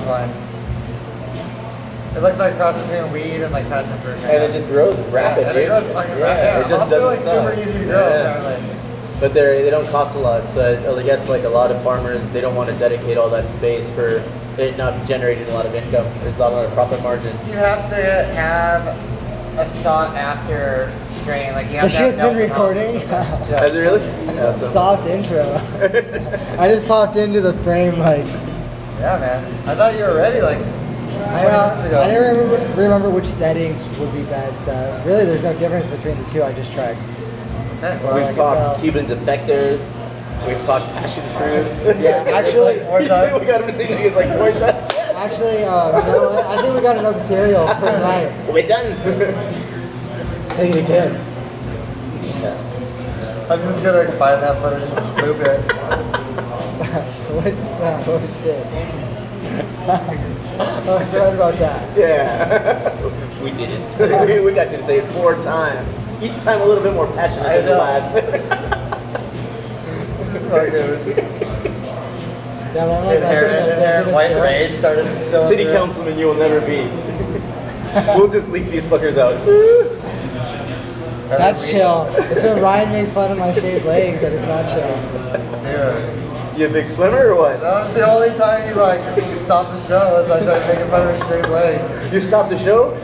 wine. It looks like a cross between weed and like passion fruit. And it just grows rapid, and dude. it grows fucking rapid. Yeah, it just doesn't like suck. super easy to grow, apparently. But they don't cost a lot, so I guess like a lot of farmers, they don't want to dedicate all that space for it not generating a lot of income. There's not a lot of profit margin. You have to have a sought after strain, like you have The to have shit's been Nelson recording. Yeah. Has it really? Awesome. Soft intro. I just popped into the frame like. Yeah, man. I thought you were ready, like. I didn't remember which settings would be best. Really, there's no difference between the two I just tried. Okay. Well, We've talked Cuban defectors. We've talked passion fruit. Yeah, actually, like 4 times. We got him singing it like 4 times. actually, you know what? I think we got enough material for tonight. We're done. Say it again. I'm just gonna find that footage and just loop it. Oh shit. Oh, I forgot about that. Yeah. We did it. We got you to say it 4 times. Each time a little bit more passionate than the last. Just fucking Yeah, well, I'm like, inherent white rage started showing. City councilman, you will never be. We'll just leak these fuckers out. That's chill. It's when Ryan makes fun of my shaved legs that it's not chill. Dude. You a big swimmer or what? That was the only time you like stopped the show is I started making fun of his shaved legs. You stopped the show?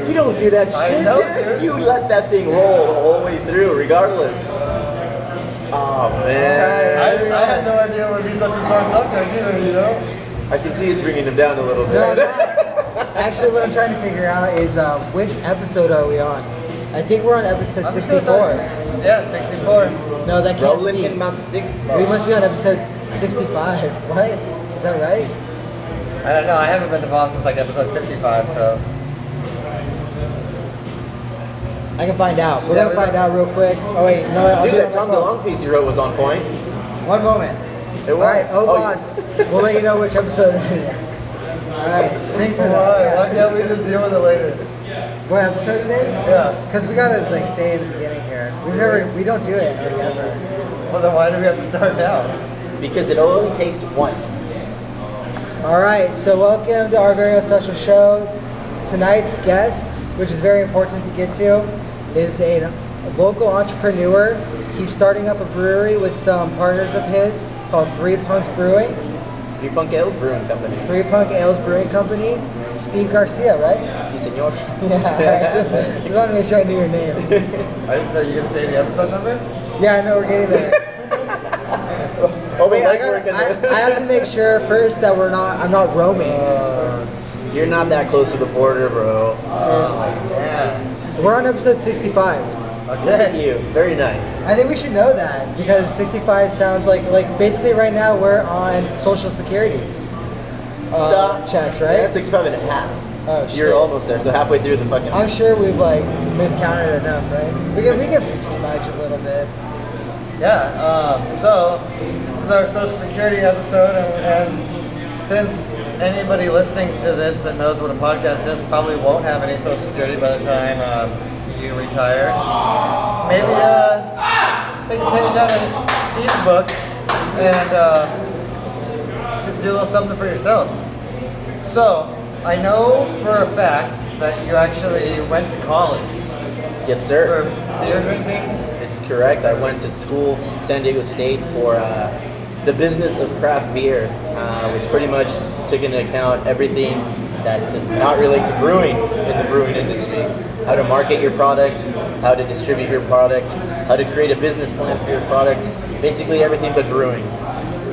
You don't do that I shit, know, dude. dude. You let that thing roll the whole way through, regardless. Oh, man. I had no idea it would be such a sore subject either, you know? I can see it's bringing him down a little bit. No, actually, what I'm trying to figure out is which episode are we on? I think we're on episode 64. Yeah, 64. No, that can't Rolling be. in my 6. We must be on episode 65. What? Is that right? I don't know, I haven't been to Boston since like episode 55, so. I can find out. We're Yeah, gonna find out real quick. Oh wait, no, I'll Dude, do it that on Tom my phone. DeLonge piece you wrote was on point. One moment. It was. Alright, Oh, OVOSS. We'll let you know which episode it is. Alright, thanks for that. Why can't we just deal with it later? What episode it is? Yeah. Because we gotta like say in the beginning here. We don't do it like ever. Well, then why do we have to start now? Because it only takes one. Alright, so welcome to our very special show. Tonight's guest, which is very important to get to, is a local entrepreneur. He's starting up a brewery with some partners of his called 3 Punks Brewing. 3 Punk Ales Brewing Company. 3 Punk Ales Brewing Company. Steve-O-Garcia, right? Si, senor. Yeah, just want to make sure I knew your name. So you're going to say the episode number? Yeah, I know we're getting there. Oh, Wait, I have to make sure first that I'm not roaming. You're not that close to the border, bro. Yeah. We're on episode 65. Look at you. Very nice. I think we should know that because 65 sounds like basically right now we're on Social Security checks, right? Yeah, 65 and a half. Oh, shit. You're almost there, so halfway through the fucking... I'm sure we've miscounted enough, right? We can smudge a little bit. Yeah, so this is our Social Security episode, and since anybody listening to this that knows what a podcast is probably won't have any Social Security by the time you retire, maybe take a page out of Steve's book and do a little something for yourself. So, I know for a fact that you actually went to college Yes, sir. for beer drinking. It's correct. I went to school in San Diego State for the business of craft beer, which pretty much took into account everything that does not relate to brewing in the brewing industry. How to market your product, how to distribute your product, how to create a business plan for your product, basically everything but brewing.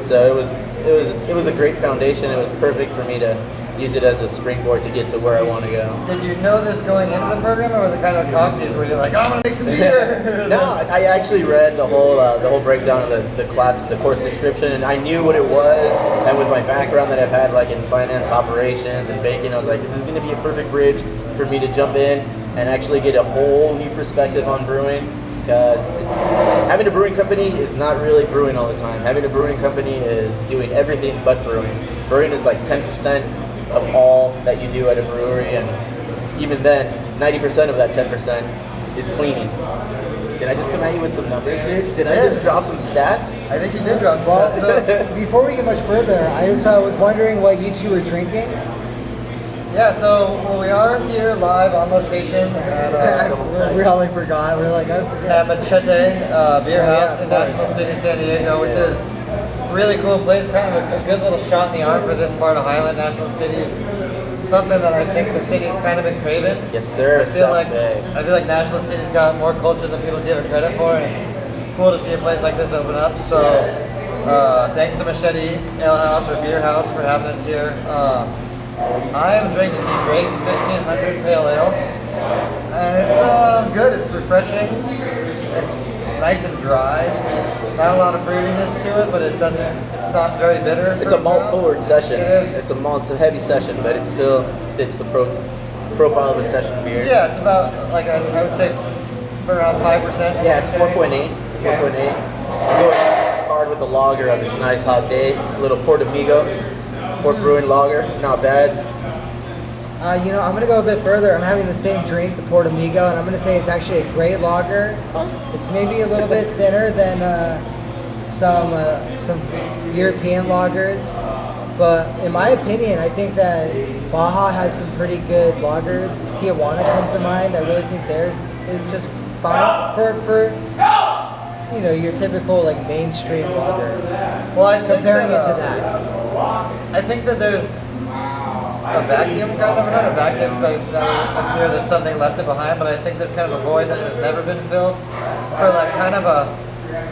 So it was a great foundation. It was perfect for me to use it as a springboard to get to where I want to go. Did you know this going into the program, or was it kind of a cocktails where you're like, oh, I'm gonna make some beer? No, I actually read the whole breakdown of the course description, and I knew what it was. And with my background that I've had in finance operations and banking, I was like, this is going to be a perfect bridge for me to jump in and actually get a whole new perspective on brewing. Because having a brewing company is not really brewing all the time. Having a brewing company is doing everything but brewing. Brewing is 10% of all that you do at a brewery, and even then, 90% of that 10% is cleaning. Did I just come at you with some numbers here? Did I just drop some stats? I think you did drop Well, that. So, before we get much further, I just was wondering what you two were drinking. yeah, so we are here live on location We all like forgot. We're like, I forget. at Machete Beer House yeah, in of course. National City, San Diego, which is a really cool place, kind of a good little shot in the arm for this part of Highland, National City. It's something that I think the city's kind of been craving. Yes, sir. I feel Someday. like National City's got more culture than people give it credit for, and it's cool to see a place like this open up. So thanks to Machete Ale House or Beer House for having us here. I am drinking the Drake's 1500 Pale Ale, and it's good. It's refreshing. It's nice and dry. Not a lot of fruitiness to it, but it's not very bitter. It's a malt forward session. It is. It's a heavy session, but it still fits the profile of a session beer. Yeah, it's about like I would say around 5%. Yeah, it's 4.8. 4.8. I'm going hard with the lager on this nice hot day. A little Port Amigo, Port Brewing lager, not bad. You know, I'm gonna go a bit further. I'm having the same drink, the Port Amigo, and I'm gonna say it's actually a great lager. It's maybe a little bit thinner than some European lagers, but in my opinion, I think that Baja has some pretty good lagers. Tijuana comes to mind. I really think theirs is just fine for you know, your typical like mainstream lager. Well, I think Comparing that, it to that. I think that there's a vacuum, kind of, not a vacuum, that would appear that something left it behind, but I think there's kind of a void that has never been filled for like kind of a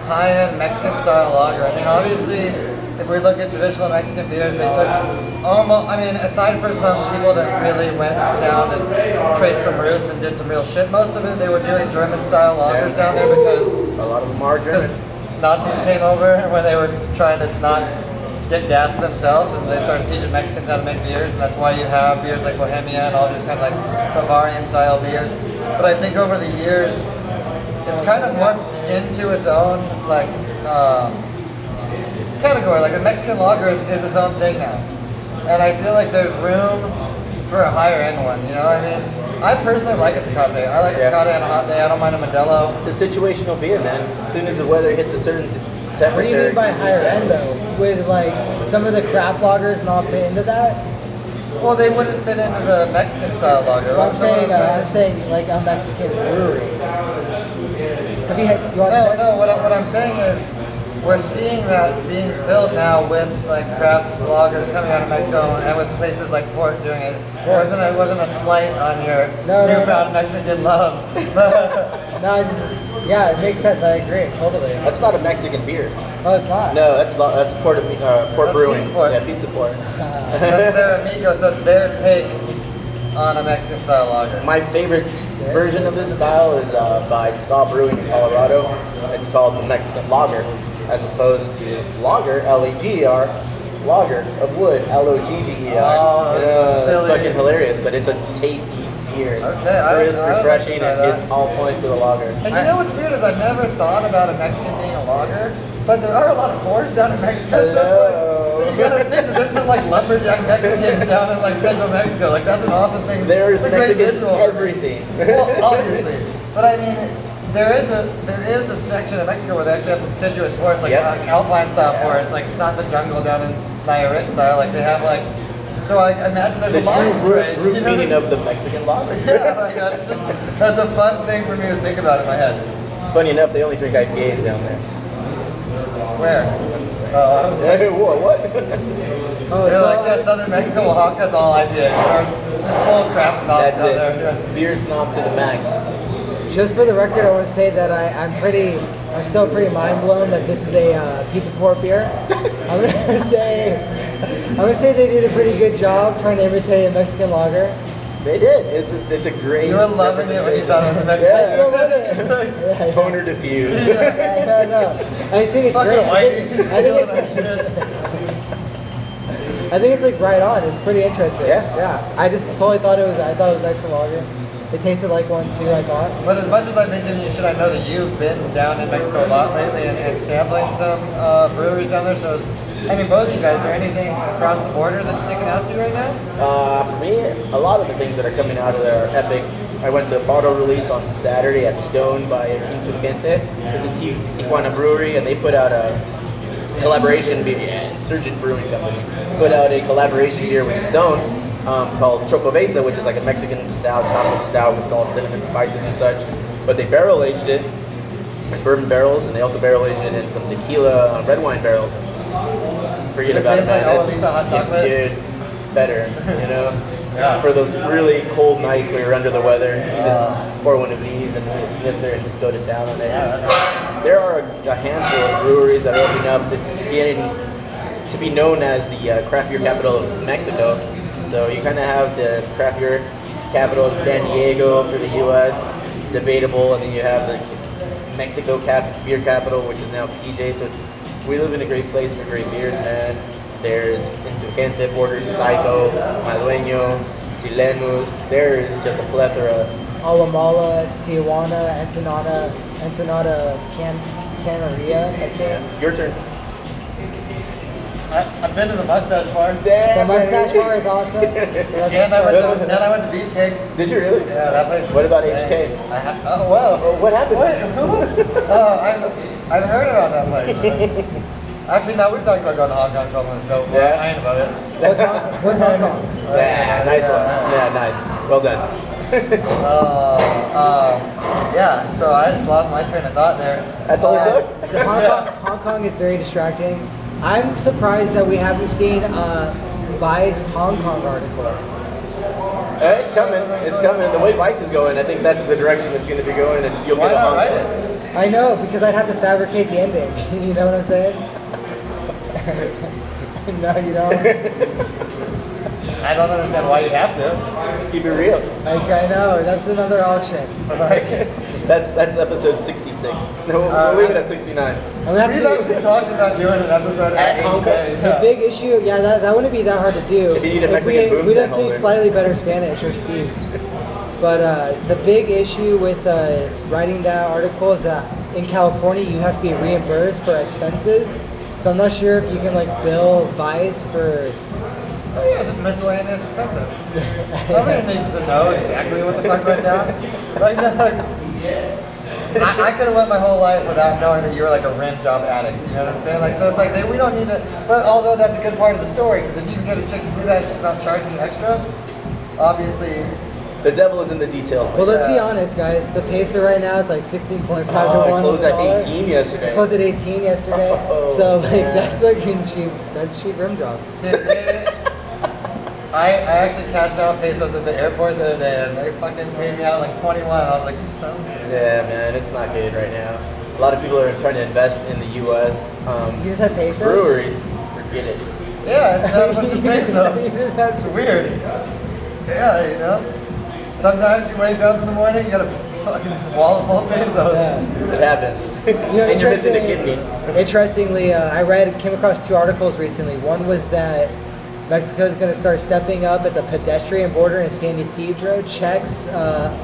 high-end Mexican style lager. I mean, obviously, if we look at traditional Mexican beers, they took almost, I mean, aside for some people that really went down and traced some roots and did some real shit, most of it they were doing German style lagers down there because A lot of them are German. Nazis came over when they were trying to not get gas themselves, and they started teaching Mexicans how to make beers, and that's why you have beers like Bohemia and all these kind of like Bavarian style beers. But I think over the years, it's kind of morphed into its own like category. Like the Mexican lager is its own thing now, and I feel like there's room for a higher end one. You know, I mean, I personally like a Tecate. I like a Tecate on a hot day. I don't mind a Modelo. It's a situational beer, man. As soon as the weather hits a certain temperature. What do you mean by higher end though? Would like some of the craft lagers not fit into that? Well, they wouldn't fit into the Mexican style lager. Well, I'm saying like a Mexican brewery. Have you had? You want to No. What I'm saying is, we're seeing that being filled now with like craft lagers coming out of Mexico, and with places like Port doing it. It wasn't a slight on your newfound Mexican love. No, it's just, yeah, it makes sense. I agree totally. That's not a Mexican beer. Oh, it's not. No, that's Port Brewing. Pizza Port. Yeah, Pizza Port. That's their amigo, so it's their take on a Mexican style lager. My favorite version of this style is by Ska Brewing in Colorado. It's called the Mexican Lager, as opposed to lager, L-A-G-E-R, lager of wood, L-O-G-G-E-R. Oh, that's silly. It's fucking hilarious, but it's a tasty beer. Okay, It's refreshing and it's all points of the lager. And you know what's weird is I've never thought about a Mexican being a lager, but there are a lot of forests down in Mexico, so you gotta think that there's some like lumberjack Mexicans down in like central Mexico. Like that's an awesome thing. There's It's a great Mexican visual. everything. Well, obviously, but I mean, there is a section of Mexico where they actually have deciduous forest, like alpine style forest. Like it's not the jungle down in Nayarit style. Like they have like. So I imagine there's The a lot of true trade. root You know, meaning of the Mexican lager. yeah, like that's a fun thing for me to think about in my head. Funny enough, they only drink IPAs down there. Where? Oh, I was like, Hey, what? Oh, they're so, like, yeah, Southern Mexico, Oaxaca's all IPA. It's just full of craft snobs That's down it. there. Yeah. Beer snob to the max. just for the record, I want to say that I'm still pretty mind blown that this is a Pizza Port beer. I'm gonna say they did a pretty good job trying to imitate a Mexican lager. They did. It's a great. You were loving it when you thought it was a Mexican. Yeah, I still love it. It's like, Yeah, yeah. Boner diffused. No. I think it's fucking great. whitey. I think it's like right on. It's pretty interesting. Yeah. I just totally thought it was Mexican lager. It tasted like one too, I thought. But as much as I'm thinking you should, I know that you've been down in Mexico a lot lately and sampling some breweries down there. So, I mean, both of you guys, is there anything across the border that's sticking out to you right now? For me, a lot of the things that are coming out of there are epic I went to a bottle release on Saturday at Stone by Insurgente. It's a Tijuana brewery, and they put out a collaboration beer. Yeah, Insurgent Brewing Company put out a collaboration beer with Stone called Chocovesa, which is like a Mexican style chocolate stout with all cinnamon spices and such. But they barrel aged it in bourbon barrels, and they also barrel aged it in some tequila red wine barrels. Forget about it, man. It's hot chocolate. Dude, better, you know. Yeah. For those really cold nights where you're under the weather, you just pour one of these and a snifter and just go to town on it. Yeah, There are a handful of breweries that are opening up that's getting to be known as the craft beer capital of Mexico. So you kind of have the craft beer capital in San Diego for the U.S., debatable, and then you have the Mexico beer capital, which is now TJ. So we live in a great place for great beers, man. There's Insurgente, Borders, Psycho, Madueño, Silemus. There is just a plethora. Alamala, Tijuana, Ensenada, Canneria, I think. Yeah. Your turn. I've been to the Mustache Bar. The Mustache Bar is awesome. And I went to Beefcake. Did you really? Yeah, that place. What about HK? Oh, whoa. What happened? Wait, who? Oh, I've heard about that place. Actually, no, we've talked about going to Hong Kong film and so Yeah. I ain't about it. What's Hong Kong? Yeah, nice one. Yeah, nice. Well done. Yeah, so I just lost my train of thought there. That's all it took? Hong Kong is very distracting. I'm surprised that we haven't seen a Vice Hong Kong article. It's coming. It's coming. The way Vice is going, I think that's the direction that's going to be going, and you'll Why get a not Hong write Kong. it? I know, because I'd have to fabricate the ending. You know what I'm saying? No, you don't. I don't understand why you have to. Keep it real. Like, I know, that's another option. Like, That's episode 66. No, we'll leave it at 69. I'm gonna have we've to actually talked about doing an episode at HK. The big issue, yeah, that wouldn't be that hard to do. If you need a Mexican boom we set just need holder. slightly better Spanish or Steve. But the big issue with writing that article is that in California you have to be reimbursed for expenses. So I'm not sure if you can like bill Vice for. Oh yeah, just miscellaneous expensive. Nobody needs to know exactly what the fuck went down. Like, no, I could have went my whole life without knowing that you were like a rim job addict. You know what I'm saying? Like, so it's like we don't need to. But although that's a good part of the story, because if you can get a chick to do that, and she's not charging you extra. Obviously, The devil is in the details. Well, let's be Yeah. honest, guys. The peso right now it's like 16.5 to Oh, it 1. closed at $1. 18 yesterday. It closed at 18 yesterday. Oh, so like man. that's like cheap. That's cheap rim job. I actually cashed out pesos at the airport the other day, and they fucking paid me out like 21. I was like, you son of a bitch. Yeah, man, it's not good right now. A lot of people are trying to invest in the U.S. You just had pesos. breweries. Forget it. Yeah, it's not a bunch of You pesos. just have It's weird. Yeah, you know. Sometimes you wake up in the morning, you got a fucking wallet full of pesos. Yeah. It happens. You know, And you're missing a interestingly- kidney. Interestingly, came across 2 articles recently. One was that Mexico is going to start stepping up at the pedestrian border in San Ysidro, checks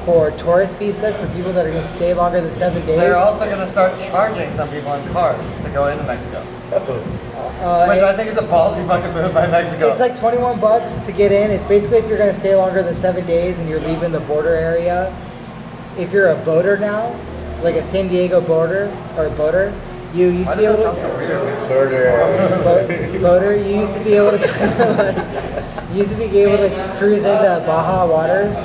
for tourist visas for people that are going to stay longer than 7 days. They're also going to start charging some people in cars to go into Mexico. Which I think is a ballsy fucking move by Mexico. It's like $21 to get in. It's basically if you're going to stay longer than 7 days and you're leaving the border area. If you're a boater now, like a San Diego boater, you used Why to be does able that to. sound so weird? Boater, you used to be able to cruise into Baja waters,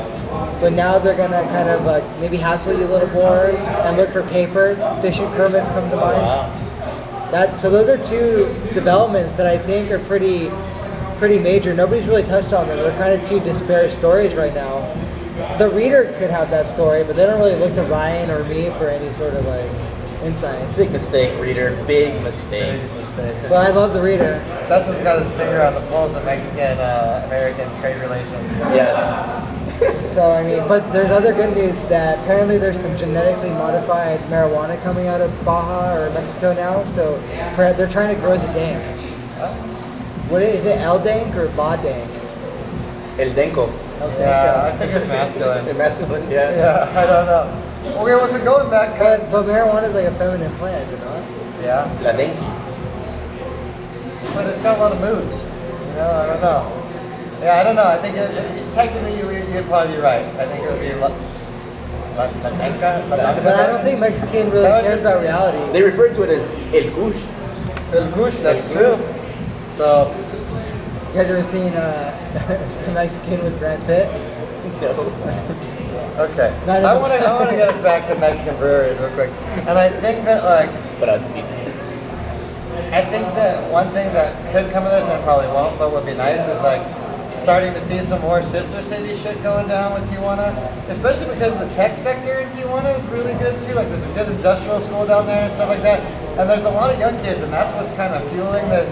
but now they're gonna kind of maybe hassle you a little more and look for papers. Fishing permits come to mind. So those are 2 developments that I think are pretty major. Nobody's really touched on them. They're kind of 2 disparate stories right now. The reader could have that story, but they don't really look to Ryan or me for any sort of like insight. Big mistake, reader. Big mistake. Big mistake. But I love the reader. Justin's got his finger on the pulse of Mexican-American trade relations. Yes. So I mean, but there's other good news that apparently there's some genetically modified marijuana coming out of Baja or Mexico now. So they're trying to grow the dank. What is it? El dank or La dank? El Denko. El dank. Yeah, I think it's masculine. Masculine, yeah. Yeah, I don't know. Okay, well, so going back, But marijuana is like a feminine plant, is it not? yeah, La Denki. but it's got a lot of moods. You know, I don't know. Yeah, I don't know. I think technically you'd probably be right. I think it would be But I don't think Mexican really cares about reality. They refer to it as el gush. El Gush, that's true. So, You guys ever seen Mexican with Brad Pitt? No. okay. Not I even- want to get us back to Mexican breweries real quick. And I think that, like, But I think that one thing that could come of this, and it probably won't, but would be nice, is like starting to see some more sister city shit going down with Tijuana, especially because the tech sector in Tijuana is really good too. Like there's a good industrial school down there and stuff like that, and there's a lot of young kids, and that's what's kind of fueling this.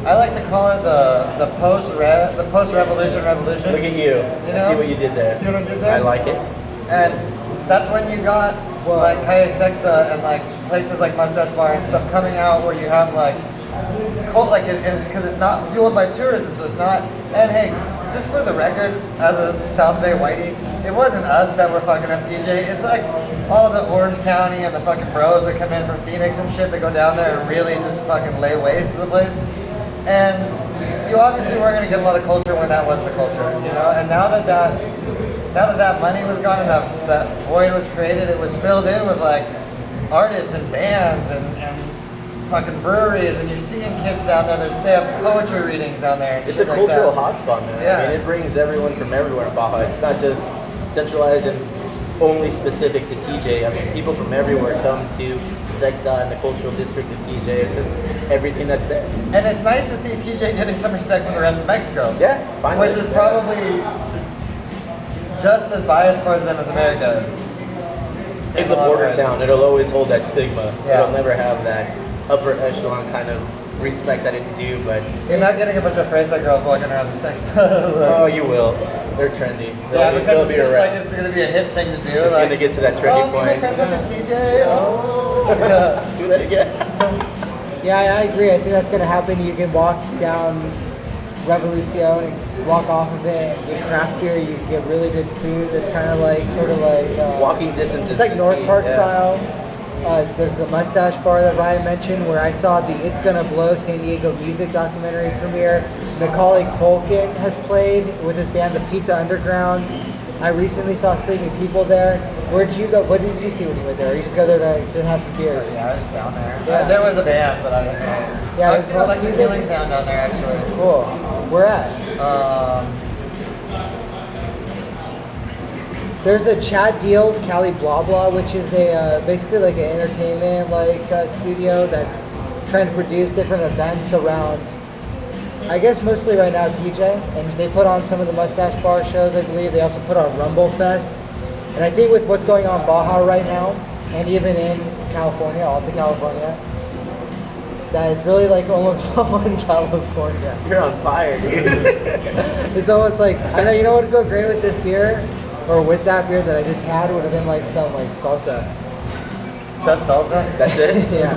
I like to call it the post revolution. look at you. I see what you did there. See what I did there? I like it. And that's when you got like Calle Sexta and like places like Mustache Bar and stuff coming out where you have like cult, like and it's because it's not fueled by tourism, so it's not. And hey, just for the record, as a South Bay whitey, it wasn't us that were fucking up TJ. It's like all the Orange County and the fucking bros that come in from Phoenix and shit that go down there and really just fucking lay waste to the place. And you obviously weren't gonna get a lot of culture when that was the culture, you know. And now that that money was gone and that void was created, it was filled in with like artists and bands and fucking breweries, and you're seeing kids down there. They have poetry readings down there. And It's a shit cultural like hotspot, man. Yeah. I mean, it brings everyone from everywhere in Baja. It's not just centralized and only specific to TJ. I mean, people from everywhere come to Zexa and the cultural district of TJ because everything that's there. And it's nice to see TJ getting some respect from the rest of Mexico. Yeah, finally. Which is probably just as biased towards them as America is. It's a border town. It'll always hold that stigma. Yeah. It'll never have that upper echelon kind of respect that it's due, but You're not getting a bunch of Fresa girls walking around the Sexta. oh, you will. They're trendy. Yeah, They'll because be it's around. like it's gonna be a hip thing to do. It's like, gonna get to that trendy oh, me and my point. friends went to TJ. Oh, yeah. Do that again. Yeah, I agree. I think that's going to happen. You can walk down Revolucion and walk off of it and get craft beer. You can get really good food that's kind of like, sort of like... Walking distance is It's like the North key, Park yeah. style. There's the Mustache Bar that Ryan mentioned where I saw the It's Gonna Blow San Diego music documentary premiere. Macaulay Culkin has played with his band The Pizza Underground. I recently saw Sleeping People there. Where'd you go? What did you see when you went there? Or you just go there to have some beers? Yeah, I was down there. Yeah. There was a band, but I don't know. Yeah, I've there's seen lots of Electric music. Healing Sound down there actually. Cool. Where at? There's a Chad Deals Cali Blah Blah, which is a basically like an entertainment studio that's trying to produce different events around, I guess mostly right now TJ, and they put on some of the Mustache Bar shows, I believe. They also put on Rumble Fest, and I think with what's going on in Baja right now, and even in California, Alta California, that it's really like almost fun in California. You're on fire, dude. It's almost like, I know, you know what would go great with this beer, or with that beer that I just had, would have been like some like salsa. Just salsa? That's it? Yeah.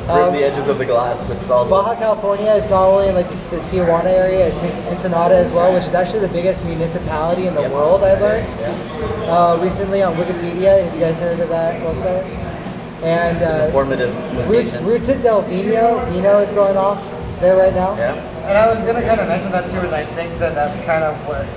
Bring the edges of the glass with salsa. Baja California is not only like the Tijuana area, it's in Ensenada as well, which is actually the biggest municipality in the world, I learned. Recently on Wikipedia. Have you guys heard of that website? And It's an informative location. Ruta del Vino is going off there right now. Yeah. And I was gonna kind of mention that too, and I think that that's kind of what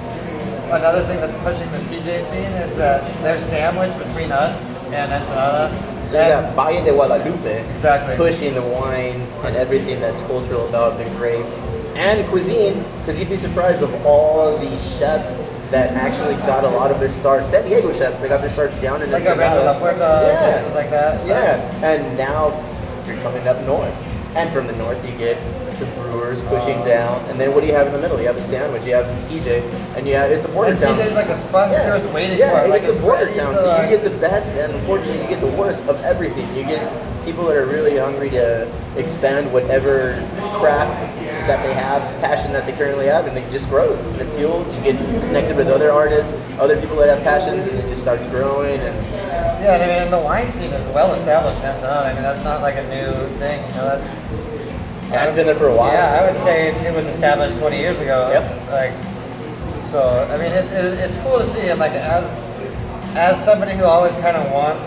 another thing that's pushing the TJ scene is that they're sandwiched between us and Ensenada. So you got Valle de Guadalupe Exactly. pushing the wines and everything that's cultural about the grapes and cuisine, because you'd be surprised of all the chefs that actually got a lot of their starts. San Diego chefs, they got their starts down in Like a Rancho La Puerta, places like that. Yeah, and now you're coming up north. And from the north you get the brewers pushing down, and then what do you have in the middle? You have a sandwich, you have TJ, and you have, it's a border And town. TJ's like a sponge too, it's waiting Yeah, for it. Like it's a border ready town, to, so like- you get the best, and unfortunately you get the worst of everything. You get people that are really hungry to expand whatever craft that they have, passion that they currently have, and it just grows. And it fuels, you get connected with other artists, other people that have passions, and it just starts growing. And Yeah, and I mean, the wine scene is well established in Ensenada. I mean, that's not like a new thing. You know, it's been there for a while. Yeah, I would say it was established 20 years ago. Yep. Like, so I mean, it's cool to see, and like as somebody who always kind of wants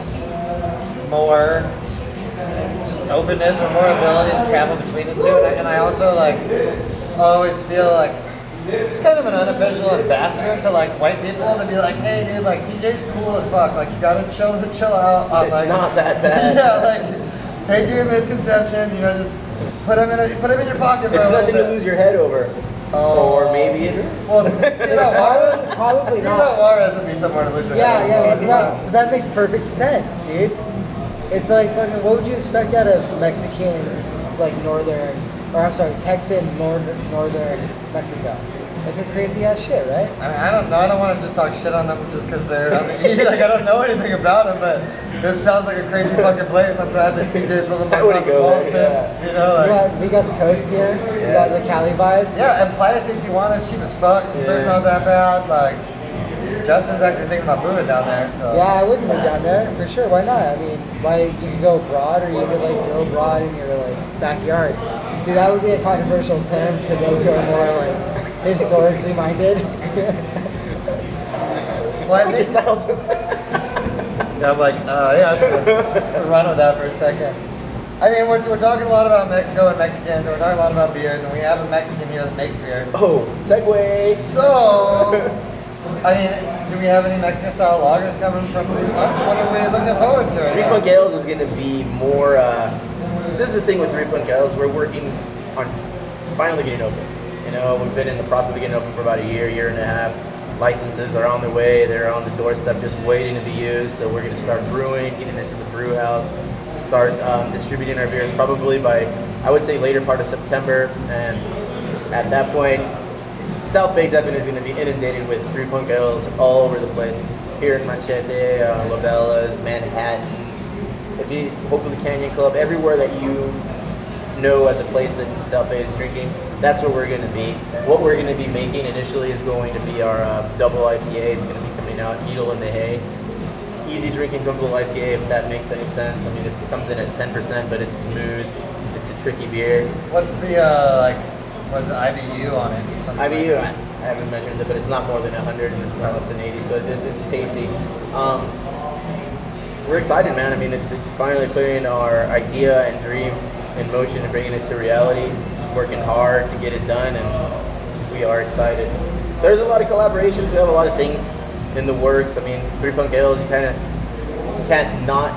more just openness or more ability to travel between the two, and I also like always feel like just kind of an unofficial ambassador to like white people to be like, hey dude, like TJ's cool as fuck. Like you gotta chill out. It's like, not that bad. Yeah, like take your misconceptions. You know, just put them in your pocket. It's nothing to lose your head over. Or maybe it. Well, Ciudad Juarez. Probably not. Ciudad Juarez would be somewhere to lose your head. Yeah. That makes perfect sense, dude. It's like fucking. What would you expect out of Mexican, like Texan northern Mexico? That's some crazy ass shit, right? I mean, I don't know. I don't want to just talk shit on them just because they're on the east. Like I don't know anything about them, but it sounds like a crazy fucking place. I'm glad that TJ's living I wouldn't go there. You know, like, we got the coast here. We got the Cali vibes. Yeah, and Playa de Tijuana is cheap as fuck. The surf's not that bad. Like Justin's actually thinking about moving down there. So. Yeah, I would move down there for sure. Why not? I mean, you could go abroad, or you could like go abroad in your like backyard. See, that would be a controversial term to those who are more like historically minded. Well, I think yeah, I'm like, yeah, run with that for a second. I mean, we're talking a lot about Mexico and Mexicans, and we're talking a lot about beers, and we have a Mexican here that makes beer. Oh, segue. So, I mean, do we have any Mexican style lagers coming from 3 Punks? What are we looking forward to? 3 Punk Ales is going to be more. This is the thing with 3 Punk Ales. We're working on finally getting open. You know, we've been in the process of getting open for about a year and a half. Licenses are on the way. They're on the doorstep, just waiting to be used. So we're going to start brewing, getting into the brew house, start distributing our beers probably by, I would say, later part of September. And at that point, South Bay definitely is going to be inundated with 3 Punk Ales all over the place. Here in Machete, Lobella's, Manhattan, hopefully Canyon Club, everywhere that you know as a place that the South Bay is drinking, that's where we're going to be. What we're going to be making initially is going to be our double IPA. It's going to be coming out, Needle in the Hay. It's easy drinking double IPA, if that makes any sense. I mean, it comes in at 10%, but it's smooth. It's a tricky beer. What's the what's the IBU on it? IBU, I haven't measured it, but it's not more than 100 and it's not less than 80, so it's tasty. We're excited, man. I mean, it's finally putting our idea and dream in motion and bringing it to reality. Just working hard to get it done, and we are excited. So there's a lot of collaborations. We have a lot of things in the works. I mean, 3 Punk Ales, you kind of can't not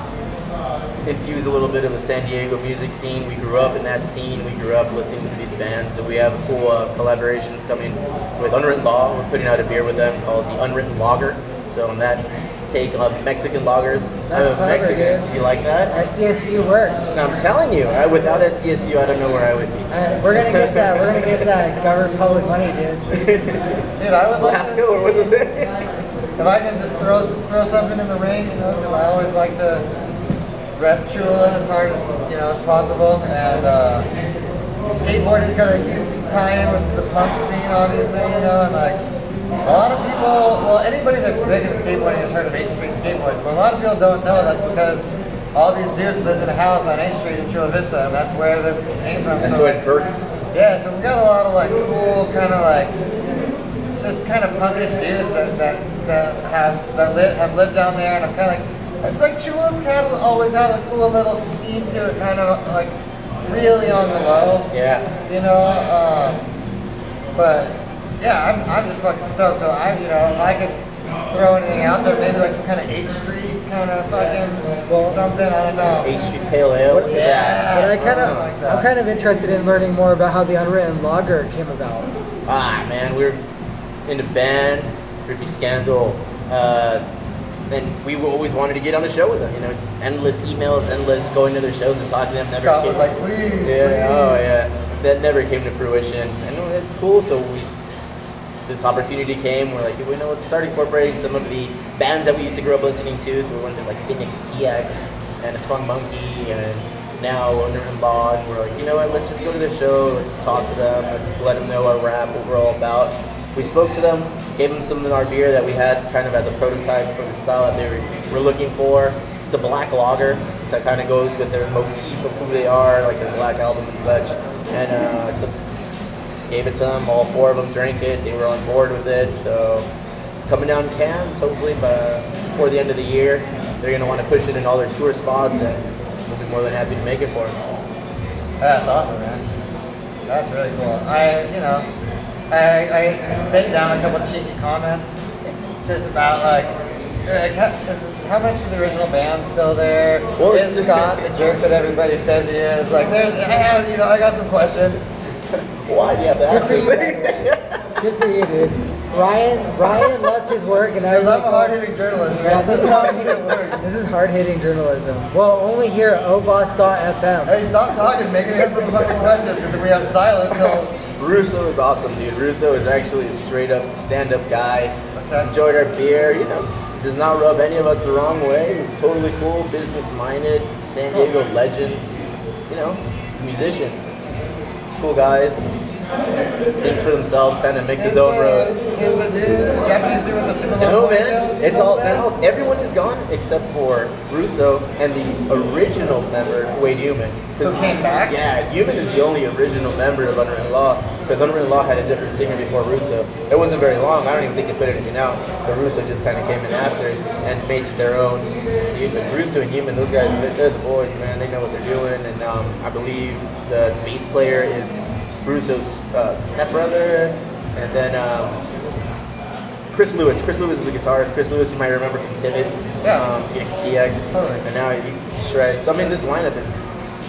infuse a little bit of a San Diego music scene. We grew up in that scene. We grew up listening to these bands. So we have cool collaborations coming with Unwritten Law. We're putting out a beer with them called the Unwritten Lager. So on that take on Mexican lagers. That's clever, Mexican. dude. You like that? SDSU works. I'm telling you, without SCSU, I don't know where I would be. We're gonna get that. We're gonna get that government public money, dude. Dude, I would like to Lasco, or what's his name? if I can just throw something in the ring, you know, because I always like to rep Chula as hard as possible. And skateboarding's got a huge tie-in with the punk scene, obviously, and like a lot of people, well, anybody that's big into skateboarding has heard of 8th Street skateboards, but a lot of people don't know that's because all these dudes lived in a house on 8th Street in Chula Vista, and that's where this came from. That's so, where it birthed. Yeah, so we got a lot of like cool, kind of like just kind of punkish dudes that have lived down there, and I'm kind of it's like Chula's kind of always had a cool little scene to it, kind of like really on the low. Yeah. But yeah, I'm just fucking stoked. So if I could throw anything out there, maybe like some kind of 8th Street kind of fucking something. I don't know. 8th Street Pale Ale. Yeah. But I'm kind of interested in learning more about how the Unwritten Lager came about. Man, we're in a band, Trippy Scandal, and we always wanted to get on the show with them. It's endless emails, endless going to their shows and talking to them. Never Scott came. was like, please. Yeah. Please. Oh yeah. That never came to fruition, and it's cool. So this opportunity came. We're like, let's start incorporating some of the bands that we used to grow up listening to. So we went to like Phoenix TX and a Skunk Monkey, and now Unwritten Law. And we're like, let's just go to their show. Let's talk to them. Let's let them know our rap, what we're all about. We spoke to them, gave them some of our beer that we had kind of as a prototype for the style that they were looking for. It's a black lager, so it kind of goes with their motif of who they are, like their Black Album and such. And gave it to them, all 4 of them drank it, they were on board with it. So coming down cans, hopefully before the end of the year, they're going to want to push it in all their tour spots, and we'll be more than happy to make it for them. That's awesome, man. That's really cool. I bent down a couple cheeky comments just about like how much of the original band's still there? Well, is Scott the jerk that everybody says he is? Like, I got some questions. Why do you have to ask these things? Good for you, dude. Ryan left his work, and I was Because I'm like, a hard-hitting journalist, man. Yeah, That's how shit works. this is hard-hitting journalism. Well, only here at OVOSS.fm. Hey, stop talking, making answer the fucking questions, because if we have silence, he'll... Russo is awesome, dude. Russo is actually a straight-up stand-up guy. Okay. Enjoyed our beer, you know. Does not rub any of us the wrong way. He's totally cool, business-minded, San Diego legend. You know, he's a musician. Cool guys. Thinks for themselves, kind of makes his own road. Is the dude, the Japanese dude with the super long No, man. ponytails, It's all, everyone is gone except for Russo and the original member, Wade Human. Who came back? Yeah, Human is the only original member of Unwritten Law, because Unwritten Law had a different singer before Russo. It wasn't very long. I don't even think they put anything out. But Russo just kind of came in after and made it their own. Dude, but Russo and Human, those guys, they're the boys, man. They know what they're doing. And I believe the bass player is Russo's stepbrother, and then Chris Lewis. Chris Lewis is a guitarist. Chris Lewis, you might remember from Pivot, Phoenix TX, and now he shreds. So I mean, this lineup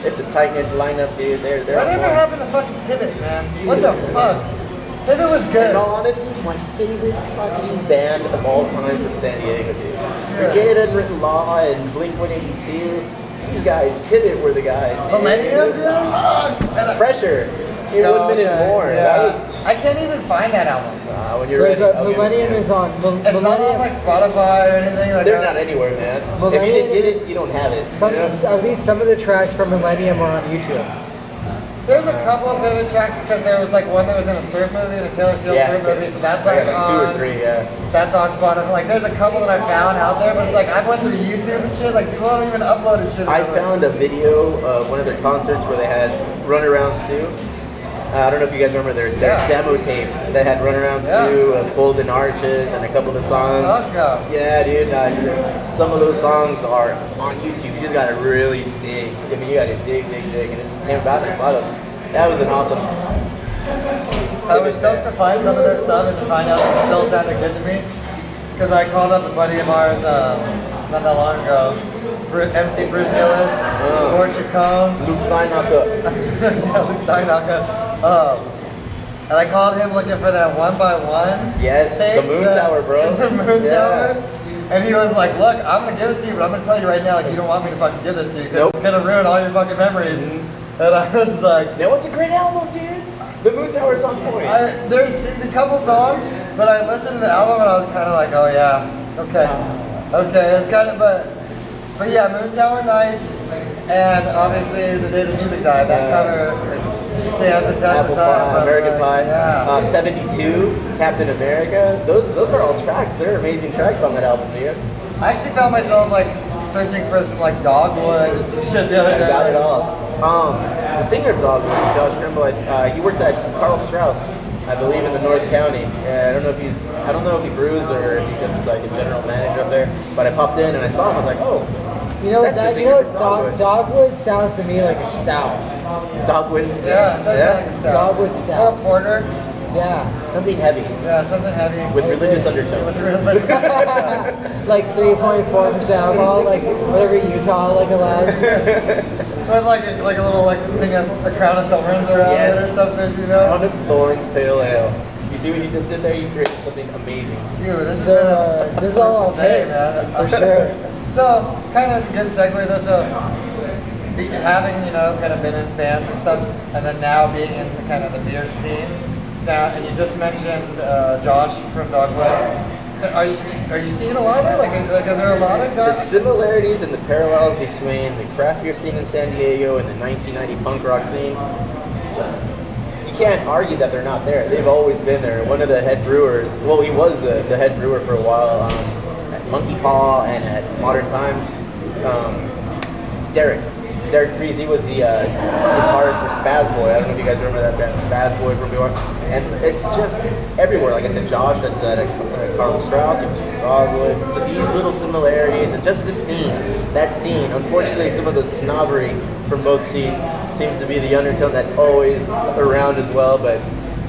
it's a tight knit lineup, dude. They're Whatever happened to fucking Pivot, man? Dude. What the fuck? Pivot was good. In all honesty, my favorite fucking band of all time from San Diego, dude. Forget Unwritten Law and Blink-182. These guys, Pivot were the guys. Millennium, dude. Pressure. It would have been more. Yeah. I can't even find that album. When you're ready, Millennium is on. It's not on like Spotify or anything like they're that. not anywhere, man. Millennium If you didn't get it, you don't have it. At least some of the tracks from Millennium are on YouTube. There's a couple of Pivot tracks because there was like one that was in a surf movie, a Taylor Steele surf movie, so that's like on. 2 or 3, yeah. That's on Spotify. Like there's a couple that I found out there, but it's like I went through YouTube and shit. Like people don't even upload shit. I found a video of one of their concerts where they had Run Around Sue. I don't know if you guys remember their demo tape that had Run Around Sue, Golden Arches, and a couple of the songs. Yeah, dude. Some of those songs are on YouTube. You just gotta really dig. I mean, you gotta dig, and it just came about, and I saw those. That was an awesome. I was stoked to find some of their stuff and to find out that it still sounded good to me. Because I called up a buddy of ours not that long ago, MC Bruce Gillis, Gord Chacon, Luke Steinhocker. Luke Steinhocker. And I called him looking for that 1x1. Yes, tape, the Moon Tower, bro. The Moon Tower. And he was like, look, I'm going to give it to you, but I'm going to tell you right now, like, you don't want me to fucking give this to you because it's going to ruin all your fucking memories. And I was like... No, it's a great album, dude. The Moon Tower's on point. There's a couple songs, but I listened to the album and I was kind of like, oh yeah, okay. Okay, it's kind of, but yeah, Moon Tower Nights, and obviously The Day the Music Died, that cover stands the test of time. American Pie, yeah. 72, Captain America, those are all tracks. They're amazing tracks on that album, dude. I actually found myself like searching for some like Dogwood and some shit the other day. I got it all. The singer of Dogwood, Josh Grimble, he works at Carl Strauss, I believe, in the North County. I don't know if he brews or if he's just like a general manager up there. But I popped in and I saw him. I was like, oh, Dogwood sounds to me like a stout. Dogwood. Yeah, it does sound like a stout. Dogwood stout. Or a porter. Yeah. Something heavy. Yeah, something heavy. With religious undertones. With religious Like 3.4% alcohol, like whatever Utah like allows. With like a little like thing, a crown of thorns around it or something, you know? Crown of Thorns Pale Ale. You see when you just sit there, you create something amazing. Dude, this is all on tape, man. For sure. So, kind of good segue though. So, having kind of been in bands and stuff, and then now being in the kind of the beer scene. Now, and you just mentioned Josh from Dogwood. Are you seeing a lot of that? Like, are there a lot of guys? The similarities and the parallels between the craft beer scene in San Diego and the 1990 punk rock scene, you can't argue that they're not there. They've always been there. One of the head brewers, well, he was the head brewer for a while at Monkey Paw and at Modern Times. Derek Fries, he was the guitarist for Spaz Boy. I don't know if you guys remember that band, Spaz Boy from New York. And it's just everywhere. Like I said, Josh that's at Carl Strauss, he was from Dogwood. So these little similarities and just the scene, that scene. Unfortunately, some of the snobbery from both scenes seems to be the undertone that's always around as well. But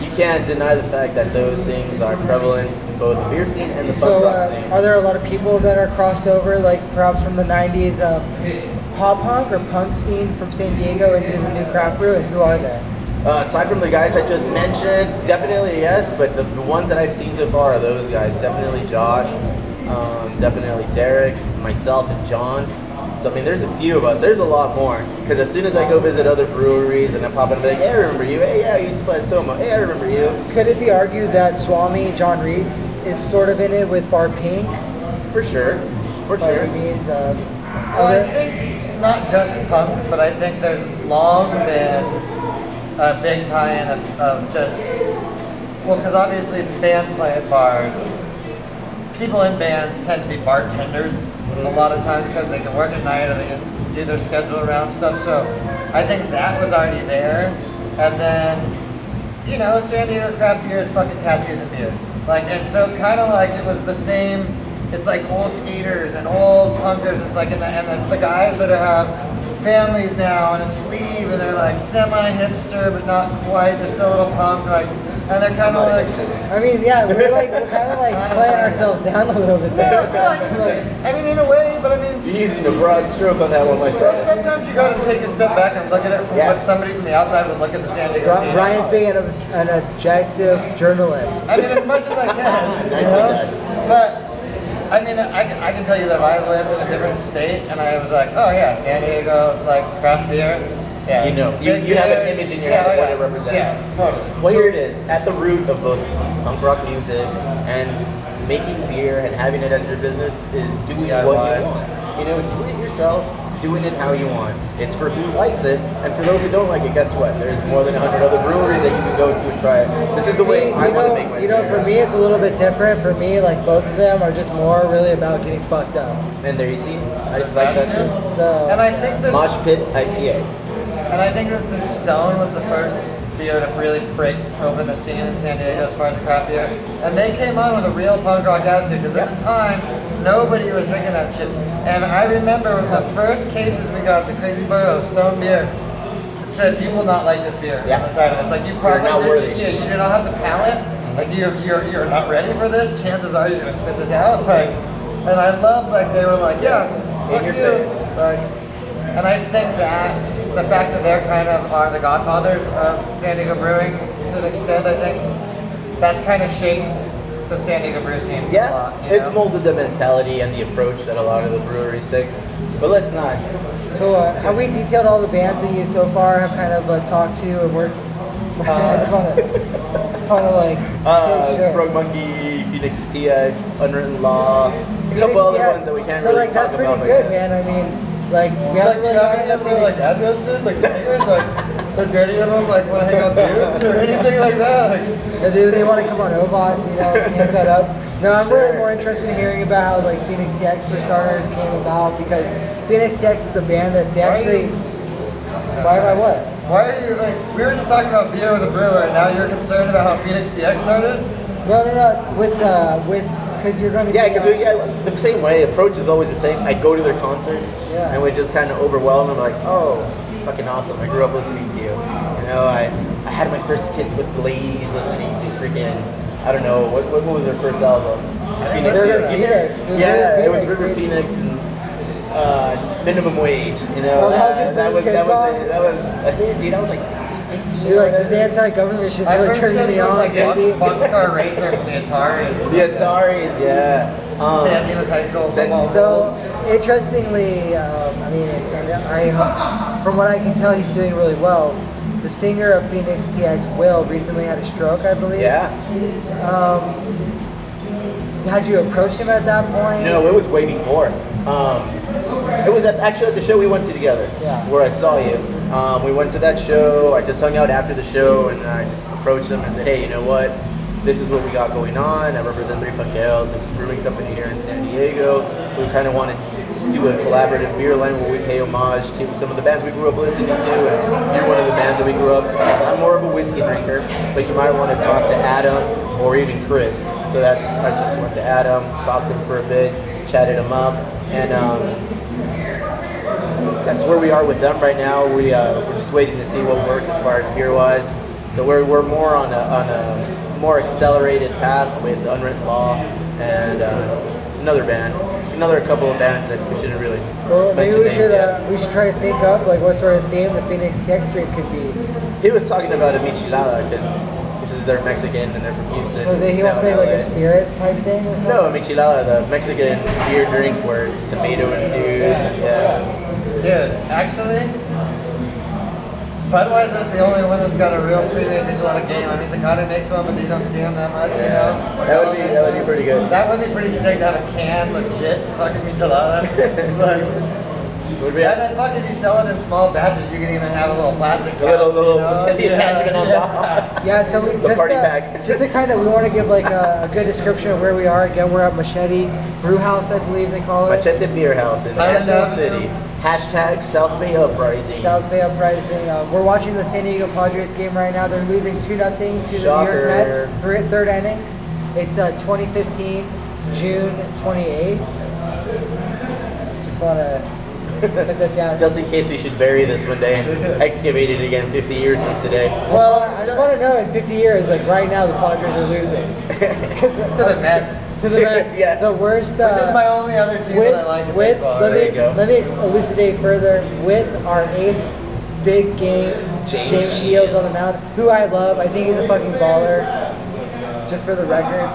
you can't deny the fact that those things are prevalent in both the beer scene and the So, punk rock scene. are there a lot of people that are crossed over, like perhaps from the '90s pop punk or punk scene from San Diego into the new craft brew, and who are they? Aside from the guys I just mentioned, definitely yes, but the ones that I've seen so far are those guys. Definitely Josh, definitely Derek, myself, and John. So I mean, there's a few of us. There's a lot more. Because as soon as I go visit other breweries and I pop in and be like, hey, I remember you. Hey, yeah, I used to play at Soma. Hey, I remember you. Could it be argued that Swami, John Reese, is sort of in it with Bar Pink? For sure. For By sure. any means, Well, I think not just punk, but I think there's long been a big tie-in of just, well, because obviously bands play at bars. People in bands tend to be bartenders a lot of times because they can work at night or they can do their schedule around stuff. So I think that was already there. And then, you know, San Diego craft beer is fucking tattoos and beards. Like, and so kind of like it was the same. It's like old skaters and old punkers. It's like, and it's the guys that have families now and a sleeve and they're like semi-hipster but not quite. They're still a little punk, like, and they're kind of like. I mean, yeah, we're kind of like playing ourselves down a little bit there. I mean, in a way, but I mean. You're using a broad stroke on that one, my Well, friend. sometimes you got to take a step back and look at it from what somebody from the outside would look at the San Diego scene. Ryan's being an objective journalist. I mean, as much as I can, you know? But I mean, I can tell you that if I lived in a different state and I was like, oh yeah, San Diego, like craft beer. Yeah. You know, you have an image in your head of what it represents. Yeah, totally. Well, here it is. At the root of both punk rock music and making beer and having it as your business is doing what you want. You know, do it yourself, doing it how you want. It's for who likes it, and for those who don't like it, guess what? There's more than 100 other breweries that you can go to and try it. This is the way I want to make my beer. You know, for me, it's a little bit different. For me, like both of them are just more really about getting fucked up. And there you see, I like that too. So, and I think that Mosh Pit IPA. And I think that Stone was the first beer to really break open the scene in San Diego as far as craft beer. And they came on with a real punk rock attitude because at the time, nobody was drinking that shit. And I remember the first cases we got of the Crazy Burro Stone beer said, you will not like this beer on the side of it. It's like you probably not worthy. Yeah, you do not have the palate. Like you're not ready for this. Chances are you're gonna spit this out. Like, and I love like they were like, yeah, in your face. Like, and I think that the fact that they're kind of are the godfathers of San Diego brewing to an extent, I think that's kind of shaped the San Diego brew scene a lot. It's molded the mentality and the approach that a lot of the breweries take. But let's not. So have we detailed all the bands that you so far have kind of talked to and worked? I just want to like. Sprung Monkey, Phoenix TX, Unwritten Law, a couple other ones that we can't really talk about. So like that's pretty good, man. I mean, like we haven't really any of their like addresses, like the singers, like they're dirty of them, like want to hang out dudes or anything like that. Like, do they want to come on OVOSS, you know, amp that up? No, I'm really more interested in hearing about how like Phoenix TX for starters came about because Phoenix TX is the band that they actually. Why what? Why are you like? We were just talking about beer with a brewer, and now you're concerned about how Phoenix TX started? No, with because you're going to. Yeah, because the same way. Approach is always the same. I go to their concerts, and we just kind of overwhelm them. Like, oh, fucking awesome! I grew up listening to you. You know, I had my first kiss with the ladies listening to freaking. I don't know what was their first album. Phoenix. Yeah, it was River Phoenix and. Minimum Wage, you know. That was a hit, dude. I was like 16, 15. You're like, this anti-government shit's really turning me on. Like Boxcar Racer from the Ataris. The Ataris, yeah. San Dimas High School football. So, interestingly, I mean, and from what I can tell, he's doing really well. The singer of Phoenix TX, Will, recently had a stroke, I believe. Yeah. Had you approached him at that point? No, it was way before. It was actually at the show we went to together, where I saw you. We went to that show. I just hung out after the show, and I just approached them and said, hey, you know what? This is what we got going on. I represent Three Punk Ales, a brewing company here in San Diego. We kind of want to do a collaborative beer line where we pay homage to some of the bands we grew up listening to, and you're one of the bands that we grew up. I'm more of a whiskey drinker, but you might want to talk to Adam or even Chris. So I just went to Adam, talked to him for a bit, chatted him up, and that's where we are with them right now. We're just waiting to see what works as far as beer-wise. So we're more on a more accelerated path with Unwritten Law and another couple of bands that we shouldn't really. Well, maybe mention names yet. we should try to think up like what sort of theme the Phoenix Tech Stream could be. He was talking about a michelada because this is they're Mexican and they're from Houston. So he wants to make like a spirit type thing or something? No, a michelada, the Mexican beer drink where it's tomato infused. Yeah. Dude, actually, Budweiser is the only one that's got a real premium michelada game. I mean, Tecate makes one, but you don't see them that much, you know? That would be pretty good. That would be pretty sick to have a can, legit fucking michelada. Like, Would be and then fuck, if you sell it in small batches, you can even have a little plastic pouch, little you know? the attachment on top. Yeah, so The party pack. just to kind of, we want to give like a good description of where we are. Again, we're at Machete Brew House, I believe they call it. Machete Beer House in Highland National Avenue. City. Hashtag South Bay Uprising. South Bay Uprising. We're watching the San Diego Padres game right now. They're losing 2-0 to the New Shocker. York Mets. Third inning. It's 2015, June 28th. Just want to put that down. Just in case we should bury this one day and excavate it again 50 years from today. Well, I just want to know in 50 years, like right now, the Padres are losing. To the Mets. To the Mets. Yeah. The worst. Which is my only other team that I like in baseball. There you go. Let me elucidate further with our ace, big game, James Shields on the mound, who I love. I think he's a fucking baller. Just for the record.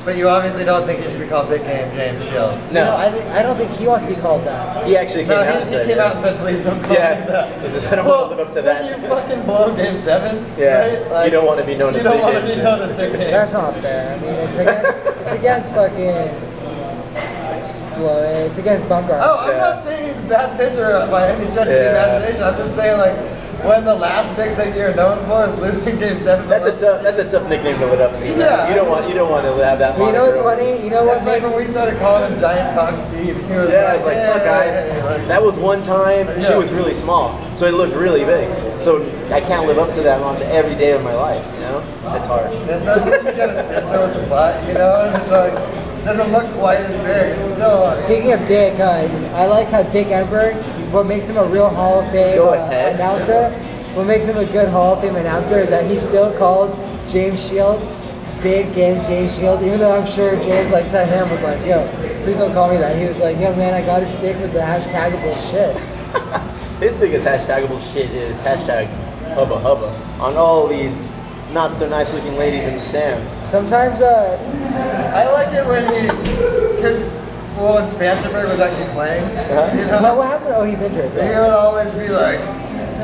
But you obviously don't think he should be called Big Game James Shields. No. I don't think he wants to be called that. He actually came No, out and he said came that. out and said, please don't call Yeah. me that. He says, I don't want to live up to that. When you fucking blow Game 7, Yeah. right? You don't want to be known as You don't Big want to Game. be known as Big Game. That's not fair. I mean, it's against fucking. It's against Bumgarner. Oh, I'm Yeah. not saying he's a bad pitcher by any stretch of the Yeah. imagination. I'm just saying, like, when the last big thing you're known for is losing Game 7. That's a tough nickname to live up to. Yeah. You don't want to have that. But you know what's moniker. funny? You know what That's like makes when we started calling him Giant Cock Steve. He was Yeah, like, it's like, fuck guys. like- That was one time. She Yeah. was really small, so it looked really big. So I can't live up to that mantra every day of my life. You know, it's hard. Especially when you get a sister with some butt, you know, and it's like, doesn't look quite as big. It's still. I mean, Speaking of Dick, I like how Dick Enberg, what makes him a real Hall of Fame Go ahead. announcer, what makes him a good Hall of Fame announcer is that he still calls James Shields Big Game James Shields, even though I'm sure James, like, to him was like, yo, please don't call me that. He was like, yo, man, I gotta stick with the hashtagable shit. His biggest hashtagable shit is hashtag hubba hubba on all these not so nice looking ladies in the stands. Sometimes, I like it when because when Spancerberg was actually playing, you know, what happened? Oh, he's injured. he would always be like,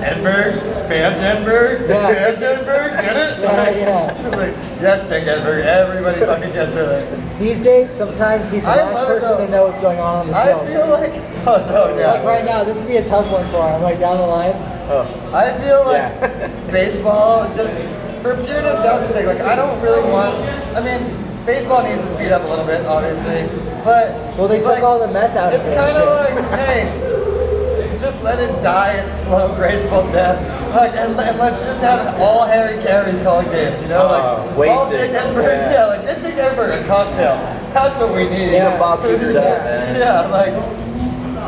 Enberg, Spangenberg, Yeah. Spangenberg, get it? Yeah. Like, yes, Dick Enberg, everybody fucking gets it. These days, sometimes he's the I last love it, person though. to know what's going on the I field. feel like, oh, so yeah. Like right now, this would be a tough one for him, like down the line. Oh, I feel like Yeah. baseball, just for pure nostalgia's sake, like I don't really want, I mean, baseball needs to speed up a little bit, obviously, but. Well, they took like, all the meth out of It's it. kind of like, hey, just let it die its slow, graceful death. Like, and let's just have all Harry Carey's calling games, you know? Like, all wasted. Dick Enberg, Yeah. like, get Dick Enberg a cocktail. That's what we need. Yeah, Bob Cooper does, man. Yeah, like,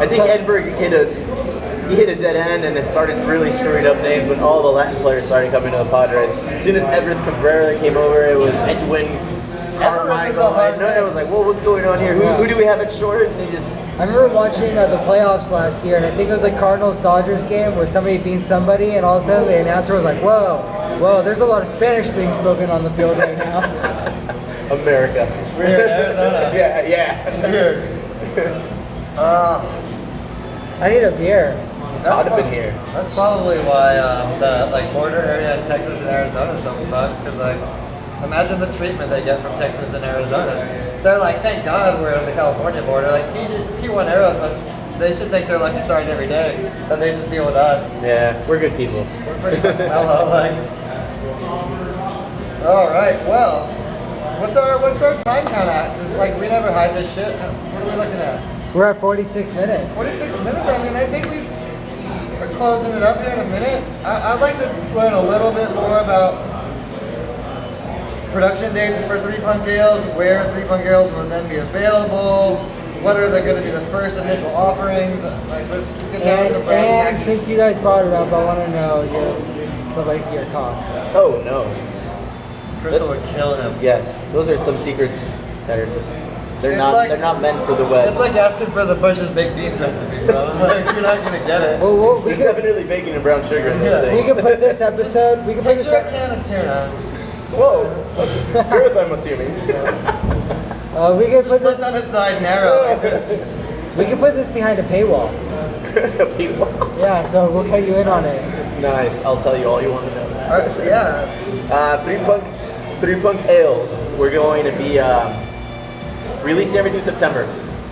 I think Edberg hit a dead end and it started really screwing up names when all the Latin players started coming to the Padres. As soon as Everett Cabrera came over, it was Edwin Carmichael. And it was like, whoa, what's going on here? Who do we have at short? And they just. I remember watching the playoffs last year, and I think it was like Cardinals-Dodgers game where somebody beat somebody, and all of a sudden the announcer was like, whoa, there's a lot of Spanish being spoken on the field right now. America. we're here in Arizona. Yeah. Weird. I need a beer. It's hot up in here. That's probably why the like border area in Texas and Arizona is so fucked. Because like, imagine the treatment they get from Texas and Arizona. They're like, thank God we're on the California border. Like T1 Arrows they should think they're lucky stars every day that they just deal with us. Yeah, we're good people. We're pretty fucking mellow. Like, all right, well, what's our time count at? Just like we never hide this shit. What are we looking at? We're at 46 minutes. 46 minutes? I mean, I think we're closing it up here in a minute. I'd like to learn a little bit more about production dates for Three Punk Ales, where Three Punk Ales will then be available, what are going to be the first initial offerings. Like, let's get down to the brass And tacks. since you guys brought it up, I want to know the length of your cock. Oh no. Crystal That's- would kill him. Yes, those are some secrets that are just they're It's not like- they're not meant for the web. It's like asking for the Bush's baked beans recipe, bro. Like, you're not gonna get it. Well, we There's could definitely bacon and brown sugar in those Yeah. things. we could put this episode. We could put this. Picture a can of tuna. Whoa, girth, I'm assuming. We could put Just this. on its side narrow like this. We could put this behind a paywall. People. Yeah, so we'll cut you in on it. Nice. I'll tell you all you want to know. Yeah. Three Punk Ales. We're going to be releasing everything September.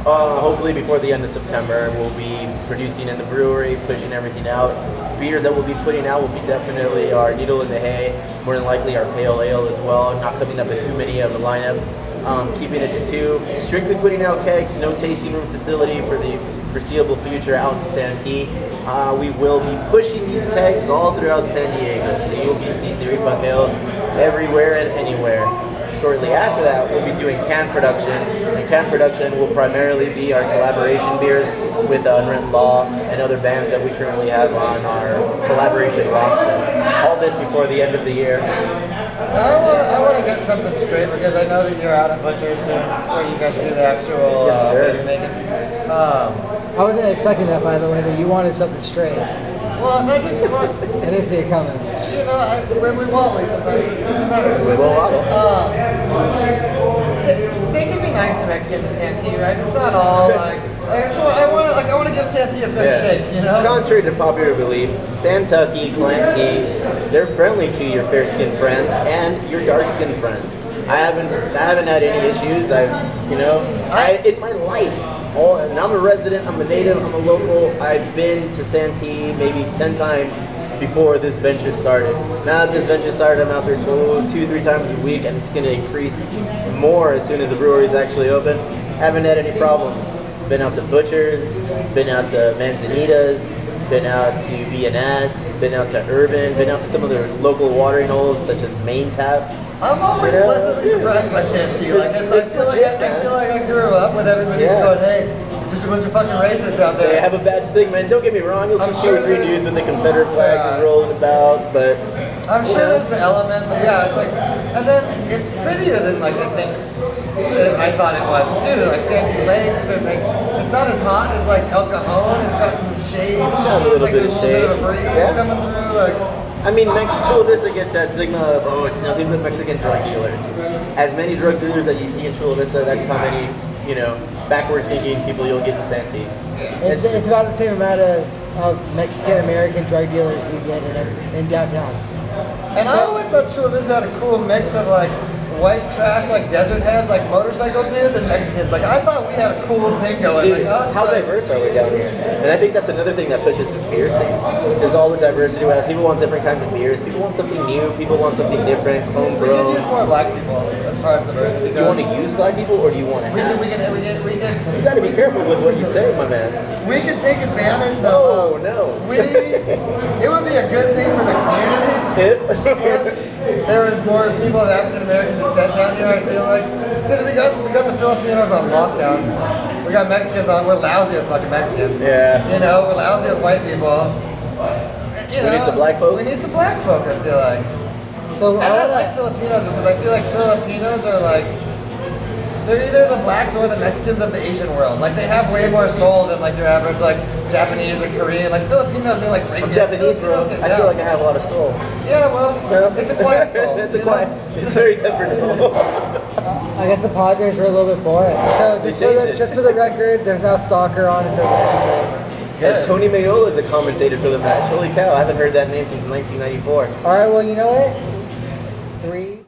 Hopefully before the end of September, we'll be producing in the brewery, pushing everything out. Beers that we'll be putting out will be definitely our Needle in the Hay, more than likely our Pale Ale as well. Not coming up with too many of the lineup. Keeping it to 2. Strictly putting out kegs, no tasting room facility for the foreseeable future out in Santee. We will be pushing these kegs all throughout San Diego, so you'll be seeing 3 Punk Ales everywhere and anywhere. Shortly after that, we'll be doing can production, and can production will primarily be our collaboration beers with Unwritten Law and other bands that we currently have on our collaboration roster. All this before the end of the year. I want to get something straight because I know that you're out at Butcher's where you guys do the actual Yes, sir. baby making. I wasn't expecting that, by the way, that you wanted something straight. Well, I just want, It is the coming. you know, when we won't, sometimes it doesn't matter. We will model. They can be nice to Mexicans in Santee, right? It's not all I want to give Santee a fair shake, you know. Contrary to popular belief, Santucky, Clancy, they're friendly to your fair-skinned friends and your dark-skinned friends. I haven't had any issues. In my life, and I'm a resident, I'm a native, I'm a local. I've been to Santee maybe 10 times before this venture started. Now that this venture started, I'm out there 2-3 times a week, and it's going to increase more as soon as the brewery is actually open. Haven't had any problems. Been out to Butcher's, been out to Manzanita's, been out to BNS, been out to Urban, been out to some of the local watering holes such as Main Tap. I'm always pleasantly surprised by Santee. Like, I feel like I grew up with everybody just going, hey, it's just a bunch of fucking racists out there. They have a bad stigma, and don't get me wrong, you'll see I'm 2 sure or 3 there's- dudes with the Confederate flag rolling about, but I'm sure there's the element, but yeah, it's like, and then it's prettier than like I think I thought it was too. Like Santee Lakes, and like it's not as hot as like El Cajon. It's got some shade, got a little like bit there's of a little bit of shade. a breeze Yeah. coming through. Like, I mean, Chula Vista gets that stigma of, oh, it's nothing but Mexican drug dealers. As many drug dealers that you see in Chula Vista, that's how many, backward-thinking people you'll get in Santee. It's about the same amount of Mexican-American drug dealers you get in downtown. and I always thought Chula Vista had a cool mix of like white trash, like desert heads, like motorcycle dudes, and Mexicans. Like I thought we had a cool thing going. Dude, like, us, how like, diverse are we down here? And I think that's another thing that pushes this beer scene. Is all the diversity we have. People want different kinds of beers. People want something new. People want something different, We could homegrown. use more black people as far as diversity Do goes. you want to use black people, or do you want to We have? can You got to be careful with what you say, my man. we can take advantage No, of. no. It would be a good thing for the community If if there was more people of African American descent down here. I feel like because we got the Filipinos on lockdown. We got Mexicans on. We're lousy with fucking Mexicans. Yeah. You know, we're lousy with white people. You We know, need some black folk? We need some black folk. I feel like. So And I like Filipinos because I feel like Filipinos are like, they're either the blacks or the Mexicans of the Asian world. Like they have way more soul than like your average like Japanese or Korean. Like Filipinos, they like break I'm down. Japanese, bro. Filipinos get I feel down. like I have a lot of soul. Yeah, well, it's a quiet soul. It's a you quiet. know? It's very tempered soul. I guess the Padres were a little bit boring. So just for the record, there's now soccer on instead of the Padres. And Tony Mayola is a commentator for the match. Holy cow! I haven't heard that name since 1994. All right, well, you know what? 3.